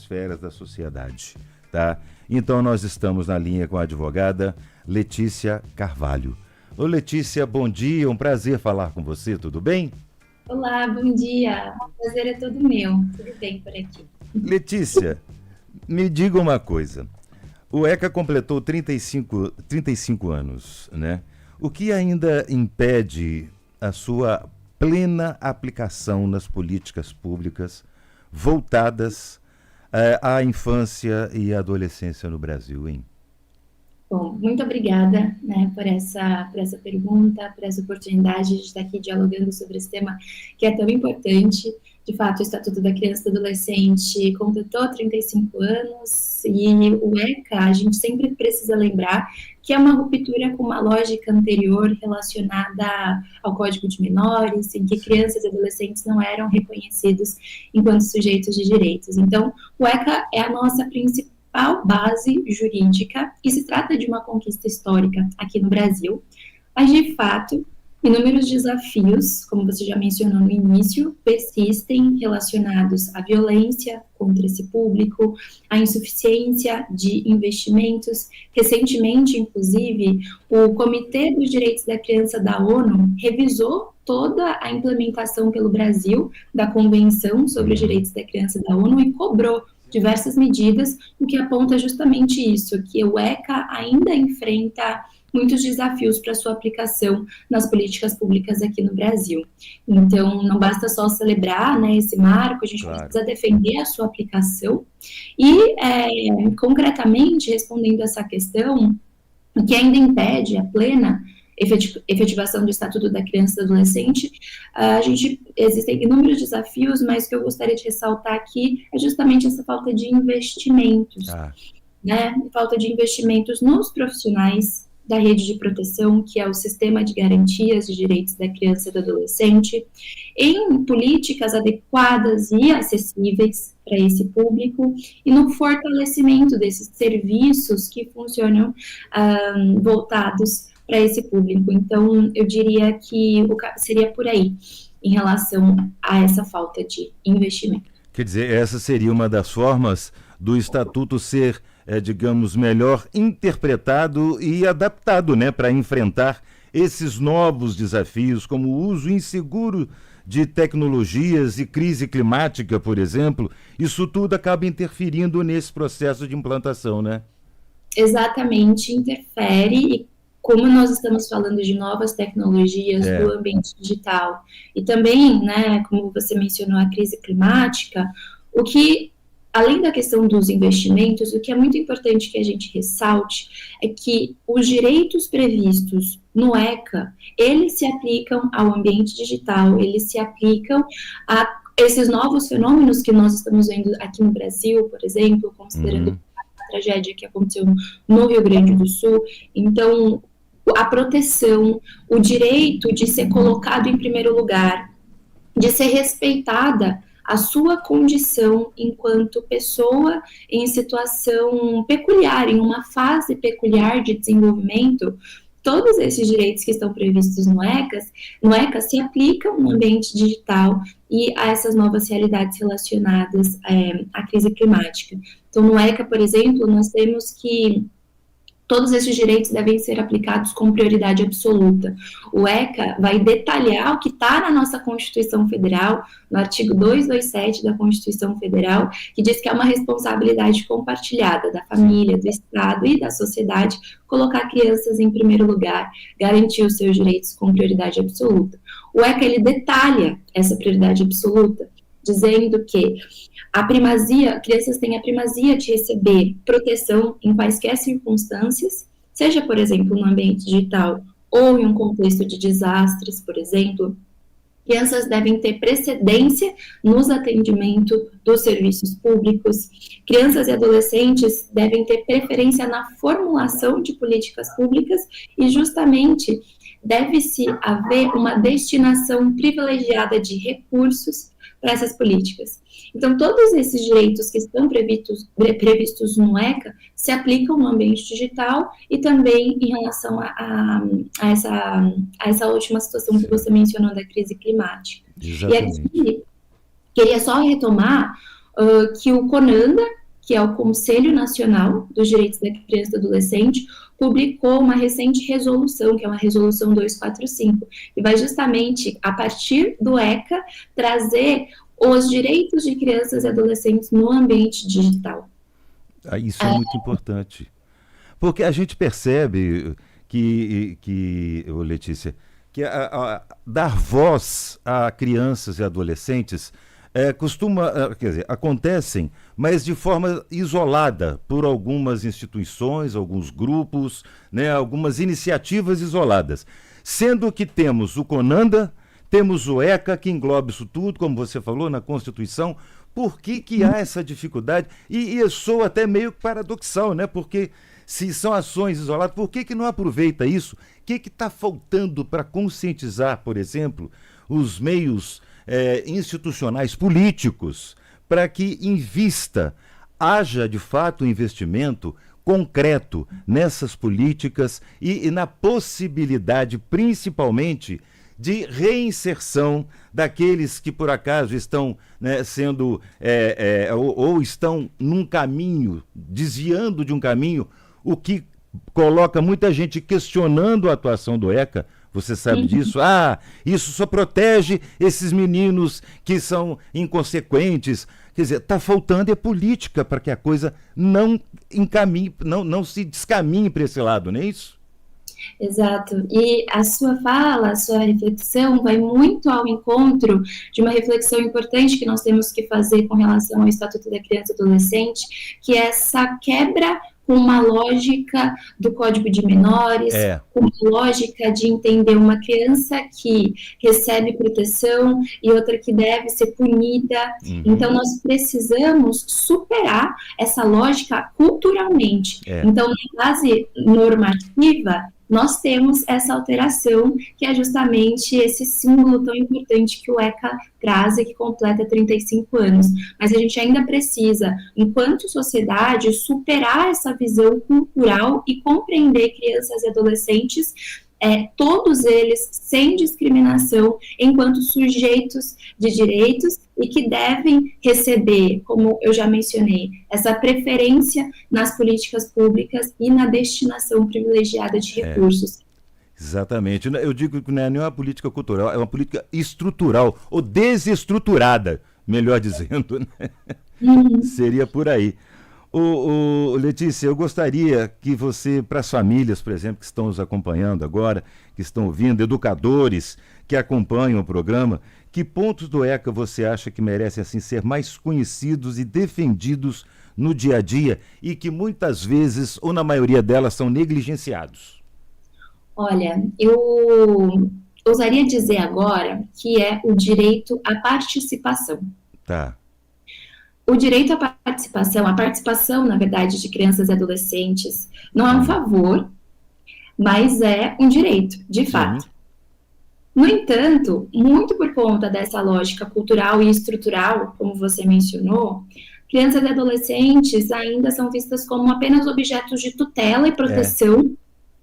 esferas da sociedade, tá? Então nós estamos na linha com a advogada Letícia Carvalho. Ô Letícia, bom dia, um prazer falar com você, tudo bem? Olá, bom dia. O prazer é todo meu. Tudo bem por aqui? Letícia, me diga uma coisa. O ECA completou 35 anos, né? O que ainda impede a sua plena aplicação nas políticas públicas voltadas à infância e à adolescência no Brasil, hein? Bom, muito obrigada, né, por essa pergunta, por essa oportunidade de estar aqui dialogando sobre esse tema que é tão importante. De fato, o Estatuto da Criança e do Adolescente completou 35 anos e o ECA, a gente sempre precisa lembrar que é uma ruptura com uma lógica anterior relacionada ao Código de Menores, em que crianças e adolescentes não eram reconhecidos enquanto sujeitos de direitos. Então, o ECA é a nossa principal base jurídica e se trata de uma conquista histórica aqui no Brasil, mas de fato, inúmeros desafios, como você já mencionou no início, persistem relacionados à violência contra esse público, à insuficiência de investimentos. Recentemente, inclusive, o Comitê dos Direitos da Criança da ONU revisou toda a implementação pelo Brasil da Convenção sobre os Direitos da Criança da ONU e cobrou diversas medidas, o que aponta justamente isso, que o ECA ainda enfrenta muitos desafios para sua aplicação nas políticas públicas aqui no Brasil. Então, não basta só celebrar, né, esse marco, a gente precisa defender a sua aplicação e, concretamente, respondendo essa questão, o que ainda impede a plena efetivação do Estatuto da Criança e do Adolescente, existem inúmeros desafios, mas o que eu gostaria de ressaltar aqui é justamente essa falta de investimentos, né? Falta de investimentos nos profissionais da rede de proteção, que é o Sistema de Garantias de Direitos da Criança e do Adolescente, em políticas adequadas e acessíveis para esse público e no fortalecimento desses serviços que funcionam voltados para esse público. Então, eu diria que seria por aí, em relação a essa falta de investimento. Quer dizer, essa seria uma das formas do Estatuto ser, digamos, melhor interpretado e adaptado, né, para enfrentar esses novos desafios, como o uso inseguro de tecnologias e crise climática, por exemplo. Isso tudo acaba interferindo nesse processo de implantação, né? Exatamente, interfere e como nós estamos falando de novas tecnologias do ambiente digital e também, né, como você mencionou, a crise climática, o que, além da questão dos investimentos, o que é muito importante que a gente ressalte é que os direitos previstos no ECA, eles se aplicam ao ambiente digital, eles se aplicam a esses novos fenômenos que nós estamos vendo aqui no Brasil, por exemplo, considerando a tragédia que aconteceu no Rio Grande do Sul. Então, a proteção, o direito de ser colocado em primeiro lugar, de ser respeitada a sua condição enquanto pessoa em situação peculiar, em uma fase peculiar de desenvolvimento, todos esses direitos que estão previstos no ECA se aplicam no ambiente digital e a essas novas realidades relacionadas à crise climática. Então, no ECA, por exemplo, nós temos que todos esses direitos devem ser aplicados com prioridade absoluta. O ECA vai detalhar o que está na nossa Constituição Federal, no artigo 227 da Constituição Federal, que diz que é uma responsabilidade compartilhada da família, do Estado e da sociedade colocar crianças em primeiro lugar, garantir os seus direitos com prioridade absoluta. O ECA, ele detalha essa prioridade absoluta, dizendo que crianças têm a primazia de receber proteção em quaisquer circunstâncias, seja, por exemplo, no ambiente digital ou em um contexto de desastres, por exemplo. Crianças devem ter precedência nos atendimentos dos serviços públicos. Crianças e adolescentes devem ter preferência na formulação de políticas públicas e, justamente, deve-se haver uma destinação privilegiada de recursos para essas políticas. Então, todos esses direitos que estão previstos no ECA se aplicam no ambiente digital e também em relação a essa última situação que você mencionou da crise climática. Exatamente. E aqui, queria só retomar que o CONANDA, que é o Conselho Nacional dos Direitos da Criança e do Adolescente, publicou uma recente resolução, que é uma resolução 245, que vai justamente, a partir do ECA, trazer os direitos de crianças e adolescentes no ambiente digital. Isso é muito importante. Porque a gente percebe Letícia, que dar voz a crianças e adolescentes acontecem, mas de forma isolada por algumas instituições, alguns grupos, né, algumas iniciativas isoladas. Sendo que temos o CONANDA, temos o ECA, que engloba isso tudo, como você falou, na Constituição. Por que há essa dificuldade? E eu sou até meio paradoxal, né? Porque se são ações isoladas, por que não aproveita isso? O que está faltando para conscientizar, por exemplo, os meios institucionais políticos para que haja de fato um investimento concreto nessas políticas e na possibilidade, principalmente, de reinserção daqueles que por acaso estão, né, sendo ou estão num caminho, desviando de um caminho, o que coloca muita gente questionando a atuação do ECA. Você sabe disso? Isso só protege esses meninos que são inconsequentes. Quer dizer, está faltando política para que a coisa não se descaminhe para esse lado, não é isso? Exato. E a sua fala, a sua reflexão vai muito ao encontro de uma reflexão importante que nós temos que fazer com relação ao Estatuto da Criança e Adolescente, que é essa quebra com uma lógica do Código de Menores, com uma lógica de entender uma criança que recebe proteção e outra que deve ser punida. Então, nós precisamos superar essa lógica culturalmente. Então, na base normativa, nós temos essa alteração, que é justamente esse símbolo tão importante que o ECA traz e que completa 35 anos. Mas a gente ainda precisa, enquanto sociedade, superar essa visão cultural e compreender crianças e adolescentes, todos eles sem discriminação, enquanto sujeitos de direitos e que devem receber, como eu já mencionei, essa preferência nas políticas públicas e na destinação privilegiada de recursos. Exatamente. Eu digo que não é uma política cultural, é uma política estrutural, ou desestruturada, melhor dizendo, né? Seria por aí. Letícia, eu gostaria que você, para as famílias, por exemplo, que estão nos acompanhando agora, que estão ouvindo, educadores que acompanham o programa, que pontos do ECA você acha que merecem assim, ser mais conhecidos e defendidos no dia a dia e que muitas vezes, ou na maioria delas, são negligenciados? Olha, eu ousaria dizer agora que é o direito à participação. Tá. O direito à participação, a participação, na verdade, de crianças e adolescentes, não é um favor, mas é um direito, de fato. No entanto, muito por conta dessa lógica cultural e estrutural, como você mencionou, crianças e adolescentes ainda são vistas como apenas objetos de tutela e proteção,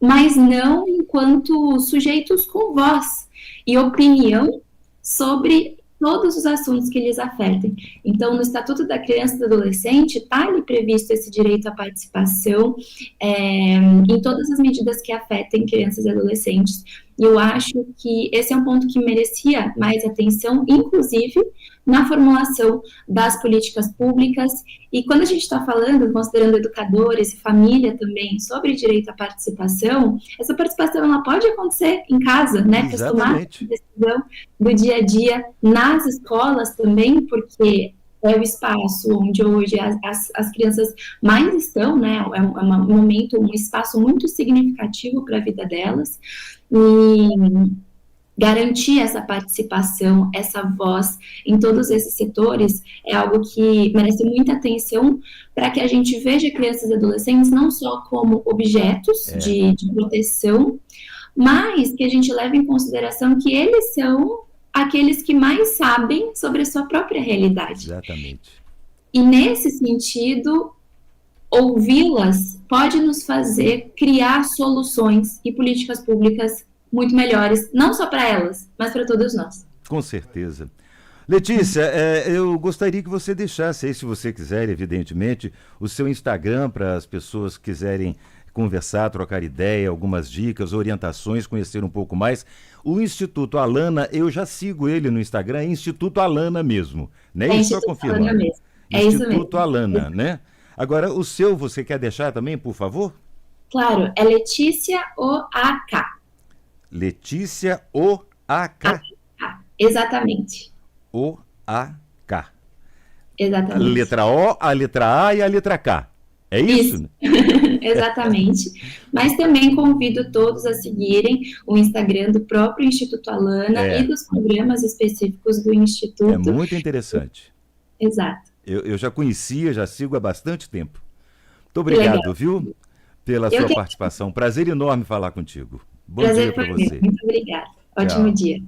mas não enquanto sujeitos com voz e opinião sobre todos os assuntos que lhes afetem. Então, no Estatuto da Criança e do Adolescente, está ali previsto esse direito à participação em todas as medidas que afetem crianças e adolescentes. E eu acho que esse é um ponto que merecia mais atenção, inclusive na formulação das políticas públicas. E quando a gente está falando, considerando educadores e família também, sobre direito à participação, essa participação ela pode acontecer em casa, né? Para tomar a decisão do dia a dia, nas escolas também, porque é o espaço onde hoje as crianças mais estão, né? É um momento, um espaço muito significativo para a vida delas. E garantir essa participação, essa voz em todos esses setores é algo que merece muita atenção para que a gente veja crianças e adolescentes não só como objetos de proteção, mas que a gente leve em consideração que eles são aqueles que mais sabem sobre a sua própria realidade. Exatamente. E nesse sentido, ouvi-las pode nos fazer criar soluções e políticas públicas muito melhores, não só para elas, mas para todos nós. Com certeza. Letícia, eu gostaria que você deixasse aí, se você quiser, evidentemente, o seu Instagram para as pessoas que quiserem conversar, trocar ideia, algumas dicas, orientações, conhecer um pouco mais. O Instituto Alana, eu já sigo ele no Instagram, é Instituto Alana mesmo, né? É Isso, só Instituto confirmando. Alana mesmo. É isso Instituto mesmo. Alana, né? Agora, o seu, você quer deixar também, por favor? Claro, é Letícia OAK. Letícia O-A-K. Exatamente. O-A-K. A Exatamente. letra O, a letra A e a letra K. É isso? Exatamente. Mas também convido todos a seguirem o Instagram do próprio Instituto Alana e dos programas específicos do Instituto. É muito interessante. Exato. Eu já conhecia, já sigo há bastante tempo. Muito obrigado, viu, pela sua participação. Prazer enorme falar contigo. Bom dia para você. Muito obrigada. Ótimo dia.